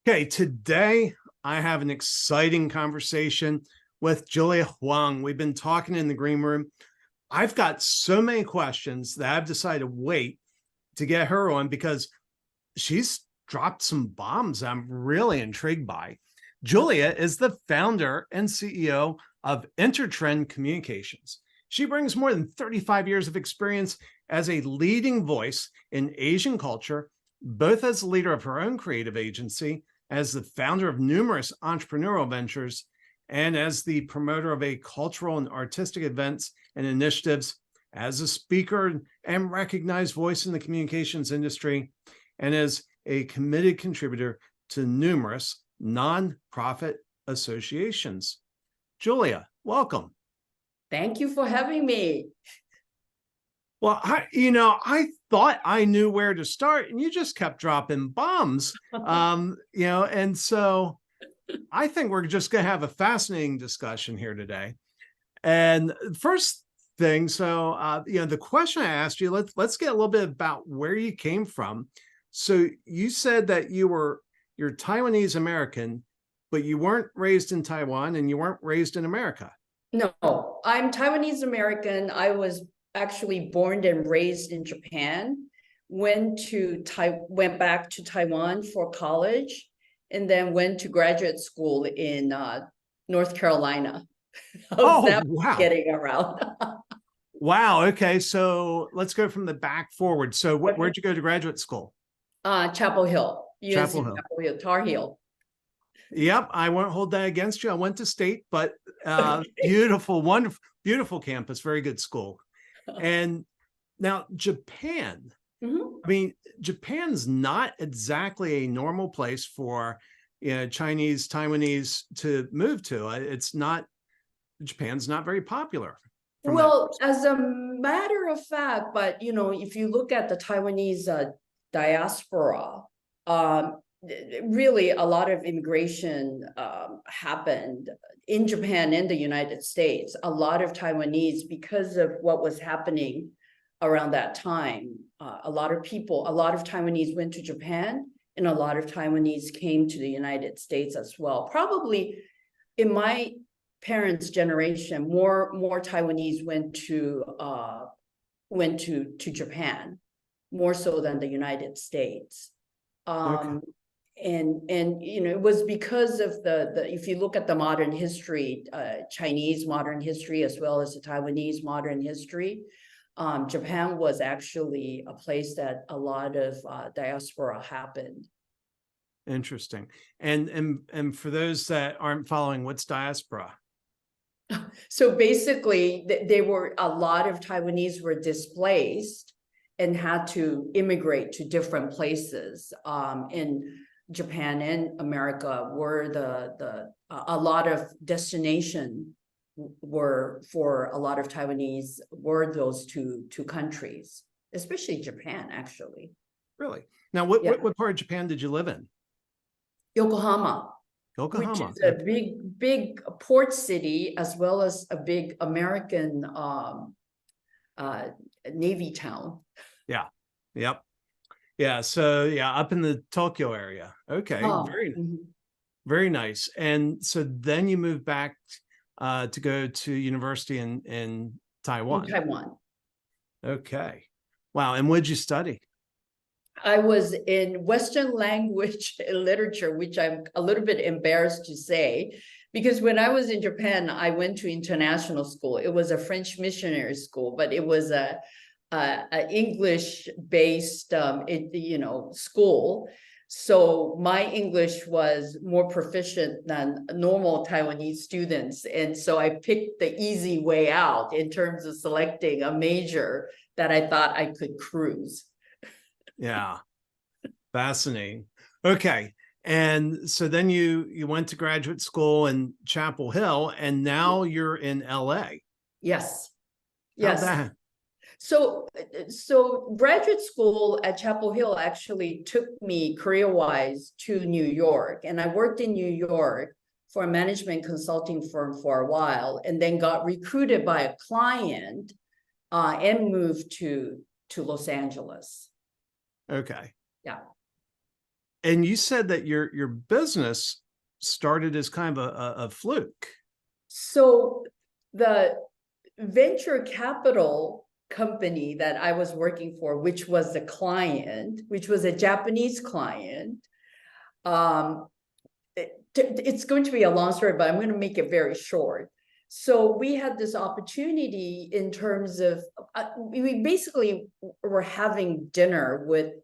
Okay, today I have an exciting conversation with Julia Huang. We've been talking in the green room. I've got so many questions that I've decided to wait to get her on because she's dropped some bombs I'm really intrigued by. Julia is the founder and CEO of Intertrend Communications. She brings more than 35 years of experience as a leading voice in Asian culture, both as the leader of her own creative agency, as the founder of numerous entrepreneurial ventures, and as the promoter of a cultural and artistic events and initiatives, as a speaker and recognized voice in the communications industry, and as a committed contributor to numerous nonprofit associations. Julia, welcome. Thank you for having me. Well, I thought I knew where to start, and you just kept dropping bombs. And so I think we're just going to have a fascinating discussion here today. And first thing, the question I asked you, let's get a little bit about where you came from. So you said that you're Taiwanese American, but you weren't raised in Taiwan and you weren't raised in America. No, I'm Taiwanese American. I was actually born and raised in Japan, went back to Taiwan for college, and then went to graduate school in North Carolina. Wow. Getting around. Wow. Okay. So let's go from the back forward. So where'd you go to graduate school? Chapel Hill. Chapel Hill. Tar Heel. Yep. I won't hold that against you. I went to state, but beautiful, wonderful, beautiful campus. Very good school. And now Japan. Mm-hmm. I mean, Japan's not exactly a normal place for Chinese, Taiwanese to move to. Japan's not very popular. Well, as a matter of fact, but if you look at the Taiwanese diaspora, really a lot of immigration happened in Japan and the United States. A lot of Taiwanese, because of what was happening around that time, a lot of Taiwanese went to Japan, and a lot of Taiwanese came to the United States as well. Probably in my parents' generation, more Taiwanese went to Japan, more so than the United States. Okay. And it was because of the if you look at the modern history, Chinese modern history as well as the Taiwanese modern history, Japan was actually a place that a lot of diaspora happened. Interesting. And for those that aren't following, what's diaspora? So basically, a lot of Taiwanese were displaced and had to immigrate to different places. In Japan and America were a lot of destination were for a lot of Taiwanese were those two countries, especially Japan, actually. Really? Now, what part of Japan did you live in? Yokohama. Yokohama, which is a big port city, as well as a big American Navy town. Yeah. Yep. Yeah. So up in the Tokyo area. Okay. Very nice. And so then you moved back to go to university in Taiwan. In Taiwan. Okay. Wow. And what did you study? I was in Western language and literature, which I'm a little bit embarrassed to say, because when I was in Japan, I went to international school. It was a French missionary school, but it was a English-based, school. So my English was more proficient than normal Taiwanese students. And so I picked the easy way out in terms of selecting a major that I thought I could cruise. Yeah. Fascinating. Okay. And so then you went to graduate school in Chapel Hill, and now you're in LA. Yes. How's that? So graduate school at Chapel Hill actually took me career-wise to New York, and I worked in New York for a management consulting firm for a while, and then got recruited by a client and moved to Los Angeles. Okay. Yeah. And you said that your business started as kind of a fluke. So the venture capital company that I was working for, which was the client, which was a Japanese client, it's going to be a long story, but I'm going to make it very short. So we had this opportunity in terms of, we basically were having dinner with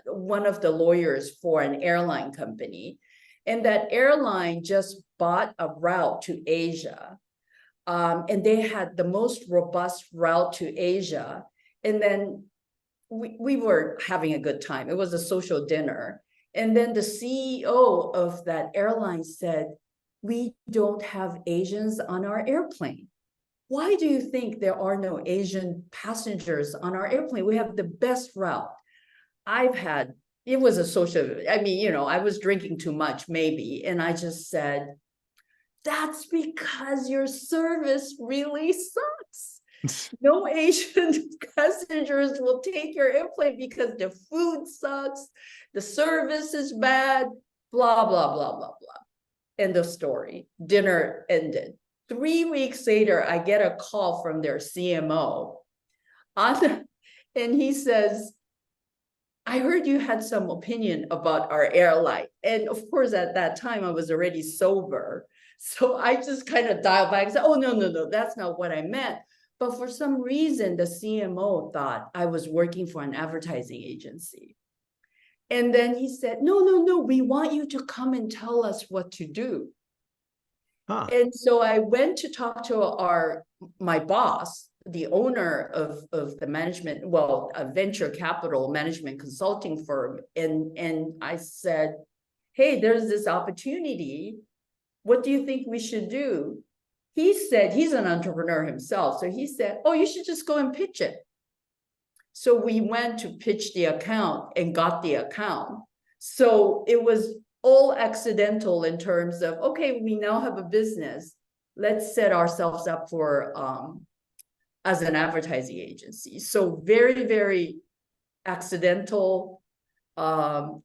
one of the lawyers for an airline company. And that airline just bought a route to Asia. And they had the most robust route to Asia. And then we were having a good time. It was a social dinner. And then the CEO of that airline said, "We don't have Asians on our airplane. Why do you think there are no Asian passengers on our airplane? We have the best route." It was a social, I mean, I was drinking too much maybe. And I just said, "That's because your service really sucks. No Asian passengers will take your airplane because the food sucks, the service is bad, blah, blah, blah, blah, blah." End of story. Dinner ended. 3 weeks later, I get a call from their CMO. And he says, "I heard you had some opinion about our airline." And of course, at that time, I was already sober. So I just kind of dialed back and said, "Oh, no, that's not what I meant." But for some reason, the CMO thought I was working for an advertising agency. And then he said, no, we want you to come and tell us what to do. Huh. And so I went to talk to my boss, the owner of the management, well, a venture capital management consulting firm. And I said, "Hey, there's this opportunity. What do you think we should do?" He said, he's an entrepreneur himself. So he said, "Oh, you should just go and pitch it." So we went to pitch the account and got the account. So it was all accidental in terms of, okay, we now have a business. Let's set ourselves up for as an advertising agency. So very, very accidental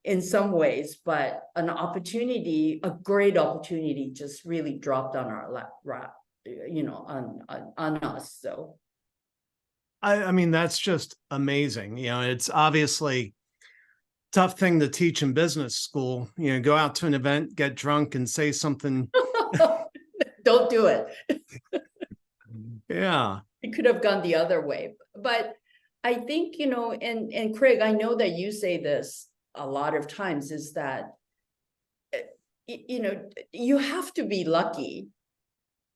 in some ways, but an opportunity, a great opportunity, just really dropped on our lap, on us. So I mean, that's just amazing. It's obviously tough thing to teach in business school. Go out to an event, get drunk, and say something. don't do it. Yeah. It could have gone the other way. But I think, and Craig, I know that you say this a lot of times, is that, you have to be lucky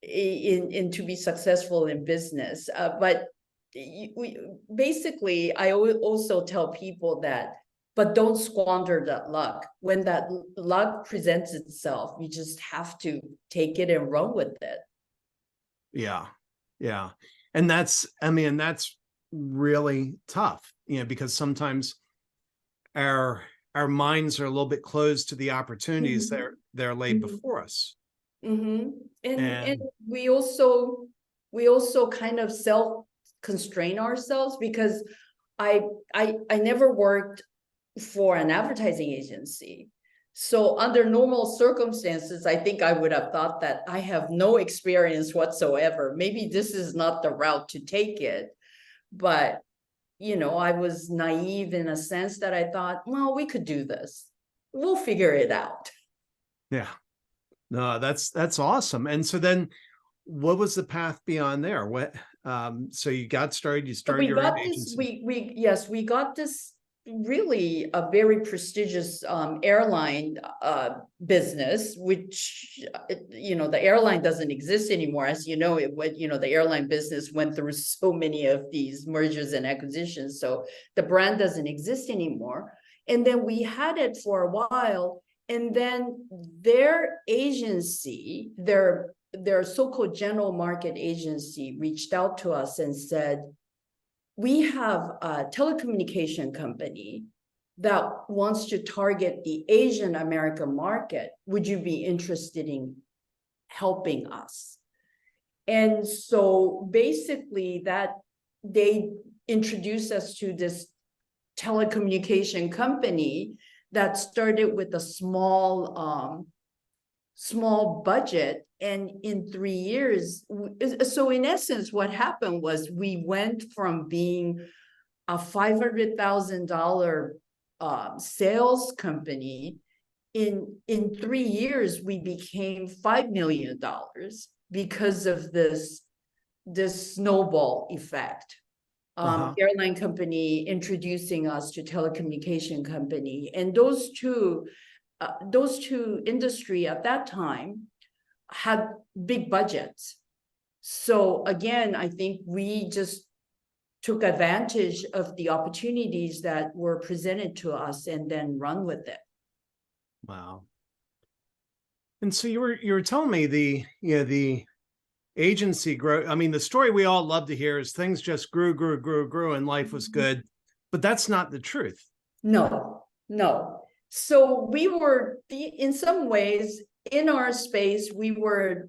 in to be successful in business. But basically, I also tell people that, but don't squander that luck. When that luck presents itself, you just have to take it and run with it. Yeah. Yeah. And that's really tough, because sometimes our minds are a little bit closed to the opportunities that are laid before us. And we also kind of self-constrain ourselves, because I never worked for an advertising agency. So under normal circumstances, I think I would have thought that I have no experience whatsoever. Maybe this is not the route to take it. But, I was naive in a sense that I thought, well, we could do this. We'll figure it out. Yeah. No, that's awesome. And so then what was the path beyond there? So you got started, you started your own agency. We got this really a very prestigious airline business, which the airline doesn't exist anymore. As you know, the airline business went through so many of these mergers and acquisitions, so the brand doesn't exist anymore. And then we had it for a while, and then their agency, their so-called general market agency, reached out to us and said, "We have a telecommunication company that wants to target the Asian American market. Would you be interested in helping us?" And so basically that they introduced us to this telecommunication company that started with a small budget, and in 3 years, so in essence, what happened was we went from being a $500,000 sales company. In 3 years, we became $5 million because of this snowball effect. Airline company introducing us to telecommunication company, and those two industry at that time had big budgets. So again, I think we just took advantage of the opportunities that were presented to us and then run with it. Wow. And so you were telling me the agency growth. I mean, the story we all love to hear is things just grew, and life was good, but that's not the truth. No. So we were, in some ways, in our space, we were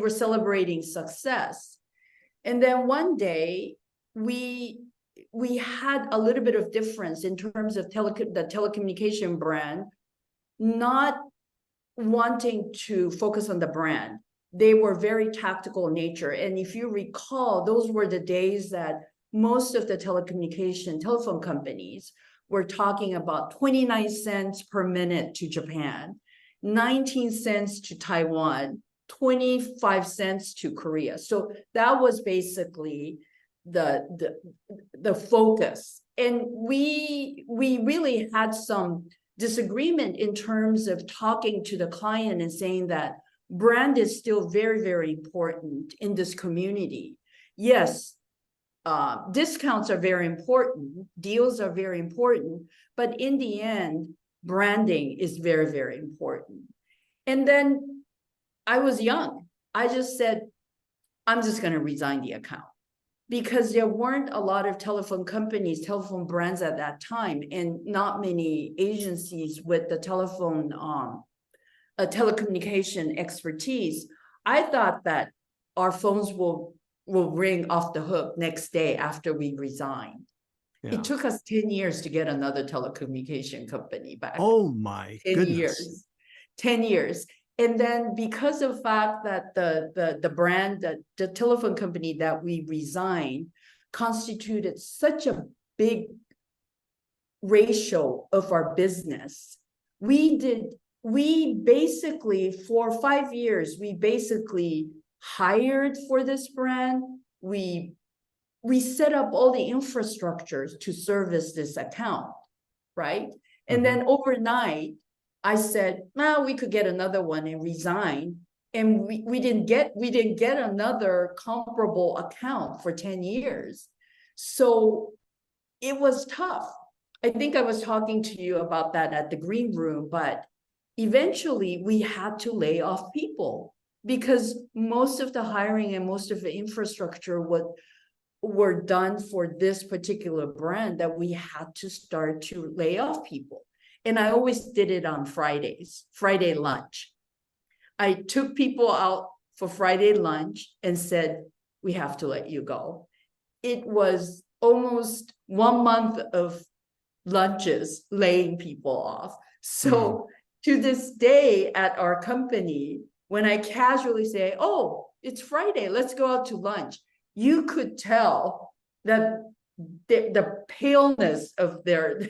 celebrating success. And then one day we had a little bit of difference in terms of the telecommunication brand, not wanting to focus on the brand. They were very tactical in nature. And if you recall, those were the days that most of the telephone companies were talking about 29 cents per minute to Japan, 19 cents to Taiwan, 25 cents to Korea. So that was basically the focus. And we really had some disagreement in terms of talking to the client and saying that brand is still very, very important in this community. Yes, discounts are very important, deals are very important, but in the end, branding is very, very important. And then I was young. I just said, I'm just going to resign the account, because there weren't a lot of telephone companies, telephone brands at that time, and not many agencies with the telecommunication expertise. I thought that our phones will ring off the hook next day after we resigned. Yeah. It took us 10 years to get another telecommunication company back. Oh my 10 goodness. years. 10 years. And then because of the fact that the brand, the telephone company that we resigned constituted such a big ratio of our business, we basically, for 5 years, we basically hired for this brand. We set up all the infrastructures to service this account, right? And then overnight, I said, well, we could get another one and resign. And we didn't get another comparable account for 10 years. So it was tough. I think I was talking to you about that at the green room, but eventually we had to lay off people because most of the hiring and most of the infrastructure were done for this particular brand, that we had to start to lay off people. And I always did it on Fridays, Friday lunch. I took people out for Friday lunch and said, we have to let you go. It was almost 1 month of lunches laying people off. So to this day at our company, when I casually say, oh, it's Friday, let's go out to lunch, you could tell that the paleness of their,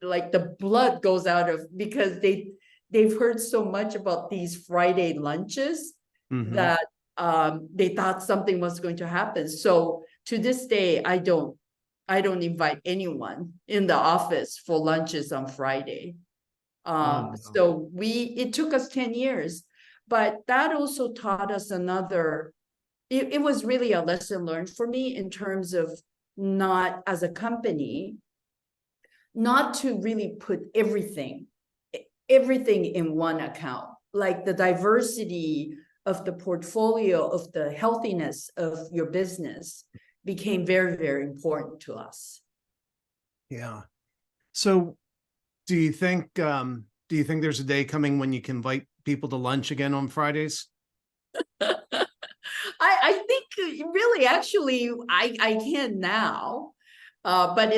like the blood goes out of, because they've heard so much about these Friday lunches that they thought something was going to happen. So to this day, I don't invite anyone in the office for lunches on Friday. So it took us 10 years, but that also taught us it was really a lesson learned for me in terms of not, as a company, not to really put everything in one account. Like the diversity of the portfolio, of the healthiness of your business became very, very important to us. Yeah. So do you think there's a day coming when you can invite people to lunch again on Fridays? I think really, actually, I can now, but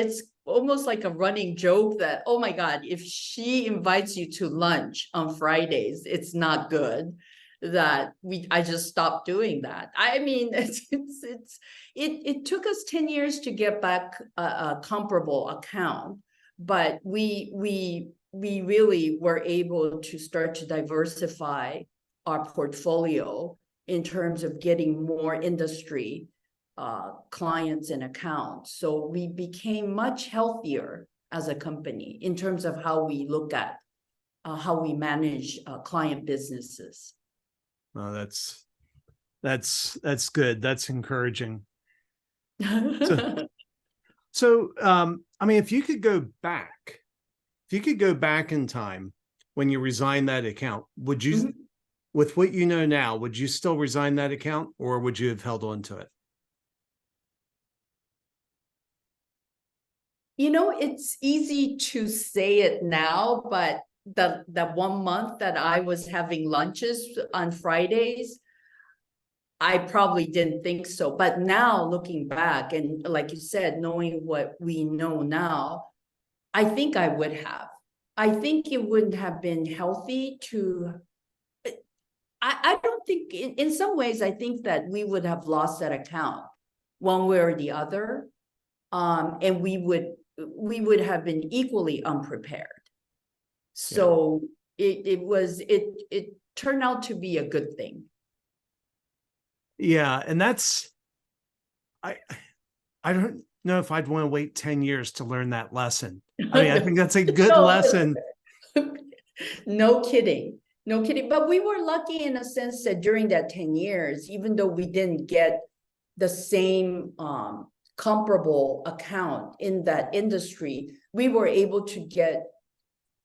almost like a running joke that, oh my God, if she invites you to lunch on Fridays, it's not good. I just stopped doing that. I mean, it took us 10 years to get back a comparable account, but we really were able to start to diversify our portfolio in terms of getting more industry clients and accounts. So we became much healthier as a company in terms of how we look at how we manage client businesses. Oh, that's good. That's encouraging. So, I mean, if you could go back in time when you resigned that account, would you, Mhm. with what you know now, would you still resign that account, or would you have held on to it? You know, it's easy to say it now, but the 1 month that I was having lunches on Fridays, I probably didn't think so. But now looking back, and like you said, knowing what we know now, I think I would have. I think it wouldn't have been healthy to. I don't think, in some ways, I think that we would have lost that account one way or the other. And we would have been equally unprepared. So it turned out to be a good thing. Yeah, and that's I don't know if I'd want to wait 10 years to learn that lesson. I mean, I think that's a good No, lesson. no kidding. No kidding. But we were lucky in a sense that during that 10 years, even though we didn't get the same comparable account in that industry, we were able to get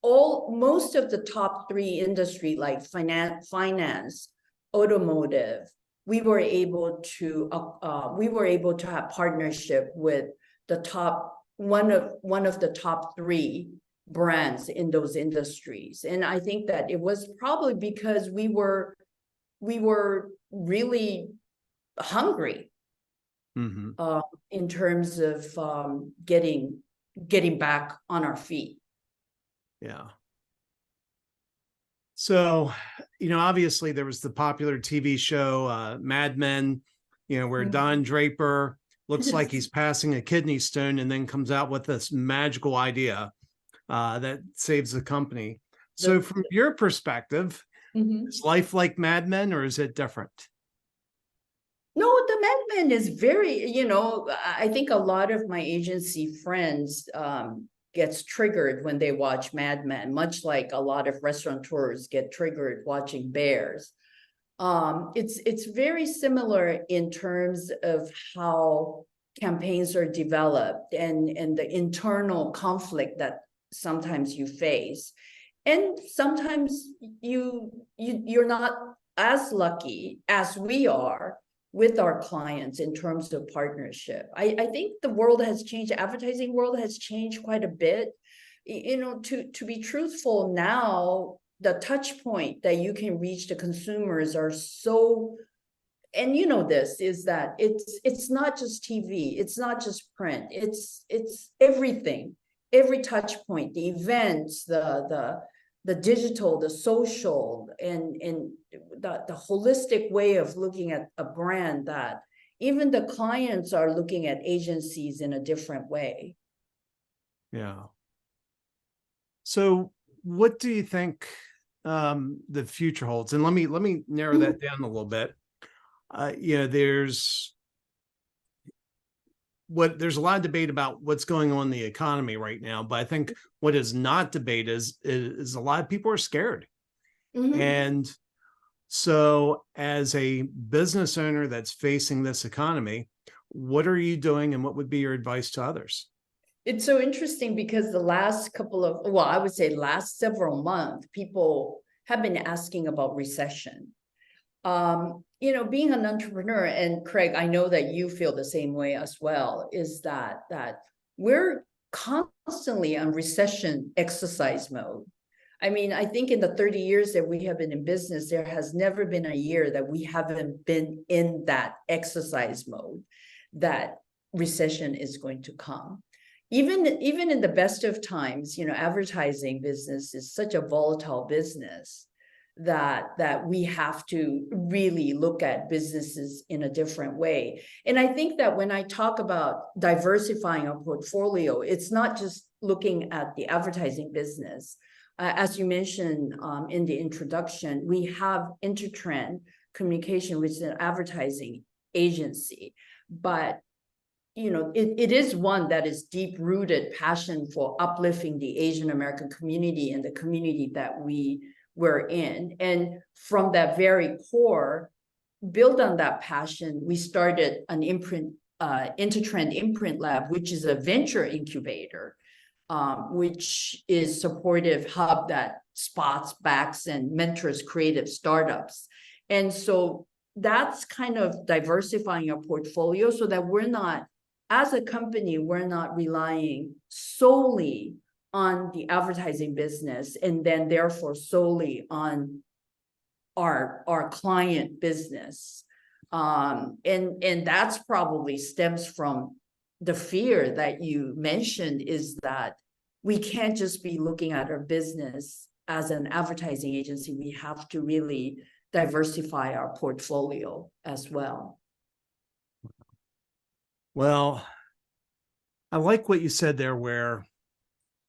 most of the top three industry, like finance, automotive. We were able to have partnership with the top one of the top three brands in those industries. And I think that it was probably because we were really hungry in terms of getting back on our feet. Yeah. So, obviously there was the popular TV show, Mad Men, where Don Draper looks like he's passing a kidney stone and then comes out with this magical idea that saves the company. So from your perspective, is life like Mad Men, or is it different? No, the Mad Men is very, I think a lot of my agency friends gets triggered when they watch Mad Men, much like a lot of restaurateurs get triggered watching Bears. It's very similar in terms of how campaigns are developed and the internal conflict that sometimes you face. And sometimes you're not as lucky as we are with our clients in terms of partnership. I think the world has changed, advertising world has changed quite a bit. To be truthful now, the touch point that you can reach the consumers are so, and this is that it's not just TV, it's not just print, it's everything, every touch point, the events, the digital, the social, and the holistic way of looking at a brand, that even the clients are looking at agencies in a different way. Yeah. So what do you think the future holds? And let me narrow that down a little bit. There's a lot of debate about what's going on in the economy right now, but I think what is not debate is a lot of people are scared. And so as a business owner that's facing this economy, what are you doing and what would be your advice to others? It's so interesting because the last I would say last several months, people have been asking about recession. Being an entrepreneur, and Craig, I know that you feel the same way as well, is that we're constantly on recession exercise mode. I mean, I think in the 30 years that we have been in business, there has never been a year that we haven't been in that exercise mode, that recession is going to come. even in the best of times, advertising business is such a volatile business that we have to really look at businesses in a different way. And I think that when I talk about diversifying a portfolio, it's not just looking at the advertising business. As you mentioned in the introduction, we have Intertrend Communication, which is an advertising agency, but it is one that is deep-rooted passion for uplifting the Asian American community and the community that we're in. And from that very core, build on that passion, we started an Intertrend Imprint Lab, which is a venture incubator, which is supportive hub that spots, backs, and mentors creative startups. And so that's kind of diversifying our portfolio so that we're not, as a company, we're not relying solely on the advertising business and then therefore solely on our client business. And that's probably stems from the fear that you mentioned, is that we can't just be looking at our business as an advertising agency. We have to really diversify our portfolio as well. Well, I like what you said there, where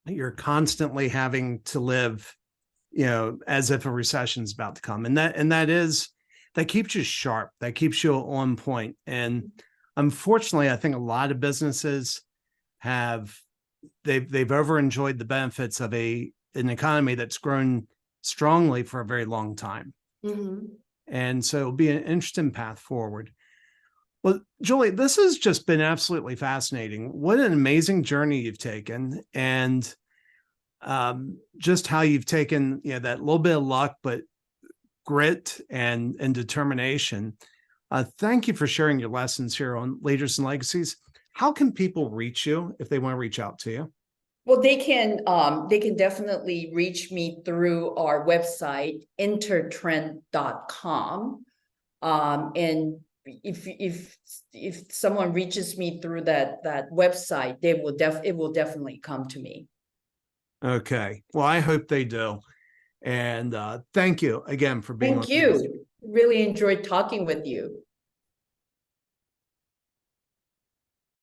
you're constantly having to live, as if a recession's about to come. And that keeps you sharp, that keeps you on point. And unfortunately, I think a lot of businesses they've over-enjoyed the benefits of an economy that's grown strongly for a very long time. Mm-hmm. And so it'll be an interesting path forward. Well, Julie, this has just been absolutely fascinating. What an amazing journey you've taken, and just how you've taken that little bit of luck, but grit and determination. Thank you for sharing your lessons here on Leaders and Legacies. How can people reach you if they want to reach out to you? Well, they can definitely reach me through our website, intertrend.com. And if someone reaches me through that website, it will definitely come to me. Okay. Well, I hope they do. And thank you again for being on. Thank you. Really enjoyed talking with you.